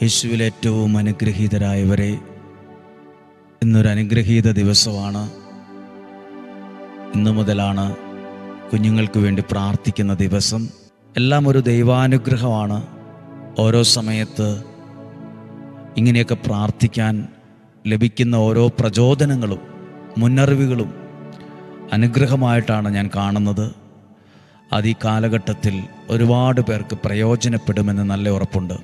യേശുവിൽ ഏറ്റവും അനുഗ്രഹീതരായവരെ, ഇന്നൊരു അനുഗ്രഹീത ദിവസമാണ്. ഇന്നു മുതലാണ് കുഞ്ഞുങ്ങൾക്ക് വേണ്ടി പ്രാർത്ഥിക്കുന്ന ദിവസം. എല്ലാം ഒരു ദൈവാനുഗ്രഹമാണ്. ഓരോ സമയത്ത് ഇങ്ങനെയൊക്കെ പ്രാർത്ഥിക്കാൻ ലഭിക്കുന്ന ഓരോ പ്രചോദനങ്ങളും മുന്നറിവുകളും അനുഗ്രഹമായിട്ടാണ് ഞാൻ കാണുന്നത്. അത് ഈ കാലഘട്ടത്തിൽ ഒരുപാട് പേർക്ക് പ്രയോജനപ്പെടുമെന്ന് നല്ല ഉറപ്പുണ്ട്.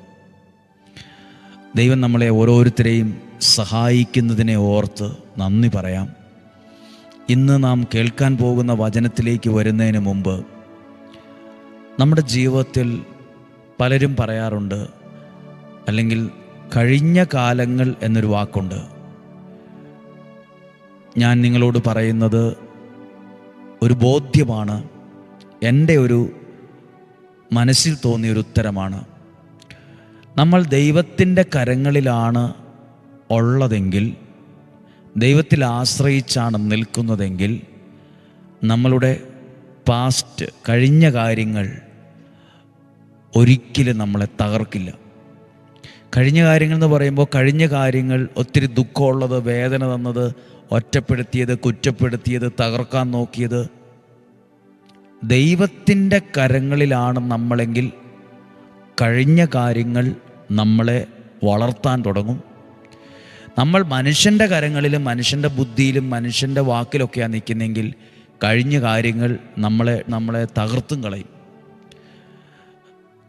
ദൈവം നമ്മളെ ഓരോരുത്തരെയും സഹായിക്കുന്നതിനെ ഓർത്ത് നന്ദി പറയാം. ഇന്ന് നാം കേൾക്കാൻ പോകുന്ന വചനത്തിലേക്ക് വരുന്നതിന് മുമ്പ് നമ്മുടെ ജീവിതത്തിൽ പലരും പറയാറുണ്ട്, അല്ലെങ്കിൽ കഴിഞ്ഞ കാലങ്ങൾ എന്നൊരു വാക്കുണ്ട്. ഞാൻ നിങ്ങളോട് പറയുന്നത് ഒരു ബോധ്യമാണ്, എൻ്റെ ഒരു മനസ്സിൽ തോന്നിയൊരു ഉത്തരമാണ്. നമ്മൾ ദൈവത്തിൻ്റെ കരങ്ങളിലാണ് ഉള്ളതെങ്കിൽ, ദൈവത്തിൽ ആശ്രയിച്ചാണ് നിൽക്കുന്നതെങ്കിൽ, നമ്മളുടെ പാസ്റ്റ് കഴിഞ്ഞ കാര്യങ്ങൾ ഒരിക്കലും നമ്മളെ തകർക്കില്ല. കഴിഞ്ഞ കാര്യങ്ങൾ എന്ന് പറയുമ്പോൾ കഴിഞ്ഞ കാര്യങ്ങൾ ഒത്തിരി ദുഃഖമുള്ളത്, വേദന തന്നത്, ഒറ്റപ്പെടുത്തിയത്, കുറ്റപ്പെടുത്തിയത്, തകർക്കാൻ നോക്കിയത്. ദൈവത്തിൻ്റെ കരങ്ങളിലാണ് നമ്മളെങ്കിൽ കഴിഞ്ഞ കാര്യങ്ങൾ നമ്മളെ വളർത്താൻ തുടങ്ങും. നമ്മൾ മനുഷ്യൻ്റെ കരങ്ങളിലും മനുഷ്യൻ്റെ ബുദ്ധിയിലും മനുഷ്യൻ്റെ വാക്കിലൊക്കെയാണ് നിൽക്കുന്നെങ്കിൽ കഴിഞ്ഞ കാര്യങ്ങൾ നമ്മളെ തകർത്തും കളയും.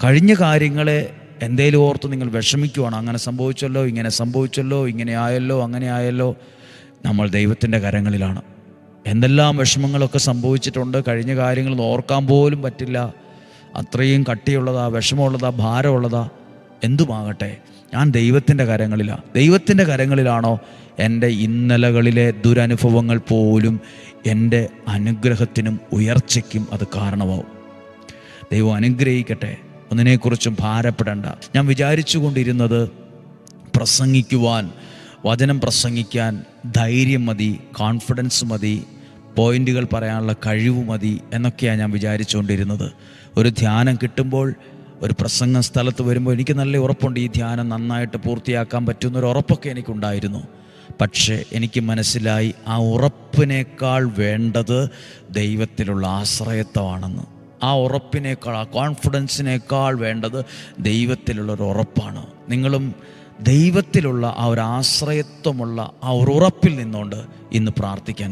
കഴിഞ്ഞ കാര്യങ്ങളെ എന്തേലും ഓർത്ത് നിങ്ങൾ വിഷമിക്കുവാണ്. അങ്ങനെ സംഭവിച്ചല്ലോ, ഇങ്ങനെ സംഭവിച്ചല്ലോ, ഇങ്ങനെ ആയല്ലോ, അങ്ങനെ ആയല്ലോ. നമ്മൾ ദൈവത്തിൻ്റെ കരങ്ങളിലാണ്. എന്തെല്ലാം വിഷമങ്ങളൊക്കെ സംഭവിച്ചിട്ടുണ്ട്, കഴിഞ്ഞ കാര്യങ്ങൾ ഓർക്കാൻ പോലും പറ്റില്ല. അത്രയും കട്ടിയുള്ളതാ, വിഷമമുള്ളതാ, ഭാരമുള്ളതാ, എന്തുമാകട്ടെ, ഞാൻ ദൈവത്തിൻ്റെ കരങ്ങളിലാണ്. ദൈവത്തിൻ്റെ കരങ്ങളിലാണോ എൻ്റെ ഇന്നലകളിലെ ദുരനുഭവങ്ങൾ പോലും എൻ്റെ അനുഗ്രഹത്തിനും ഉയർച്ചയ്ക്കും അത് കാരണമാവും. ദൈവം അനുഗ്രഹിക്കട്ടെ. ഒന്നിനെക്കുറിച്ചും ഭാരപ്പെടേണ്ട. ഞാൻ വിചാരിച്ചു കൊണ്ടിരുന്നത്, പ്രസംഗിക്കുവാൻ, വചനം പ്രസംഗിക്കാൻ ധൈര്യം മതി, കോൺഫിഡൻസ് മതി, പോയിന്റുകൾ പറയാനുള്ള കഴിവ് മതി എന്നൊക്കെയാണ് ഞാൻ വിചാരിച്ചുകൊണ്ടിരുന്നത്. ഒരു ധ്യാനം കിട്ടുമ്പോൾ, ഒരു പ്രസംഗ സ്ഥലത്ത് വരുമ്പോൾ എനിക്ക് നല്ല ഉറപ്പുണ്ട്, ഈ ധ്യാനം നന്നായിട്ട് പൂർത്തിയാക്കാൻ പറ്റുന്നൊരു ഉറപ്പൊക്കെ എനിക്കുണ്ടായിരുന്നു. പക്ഷേ എനിക്ക് മനസ്സിലായി, ആ ഉറപ്പിനേക്കാൾ വേണ്ടത് ദൈവത്തിലുള്ള ആശ്രയത്വമാണെന്ന്. ആ ഉറപ്പിനേക്കാൾ, ആ കോൺഫിഡൻസിനേക്കാൾ വേണ്ടത് ദൈവത്തിലുള്ളൊരു ഉറപ്പാണ്. നിങ്ങളും ദൈവത്തിലുള്ള ആ ഒരു ആശ്രയത്വമുള്ള ആ ഒരു ഉറപ്പിൽ നിന്നുകൊണ്ട് ഇന്ന് പ്രാർത്ഥിക്കാൻ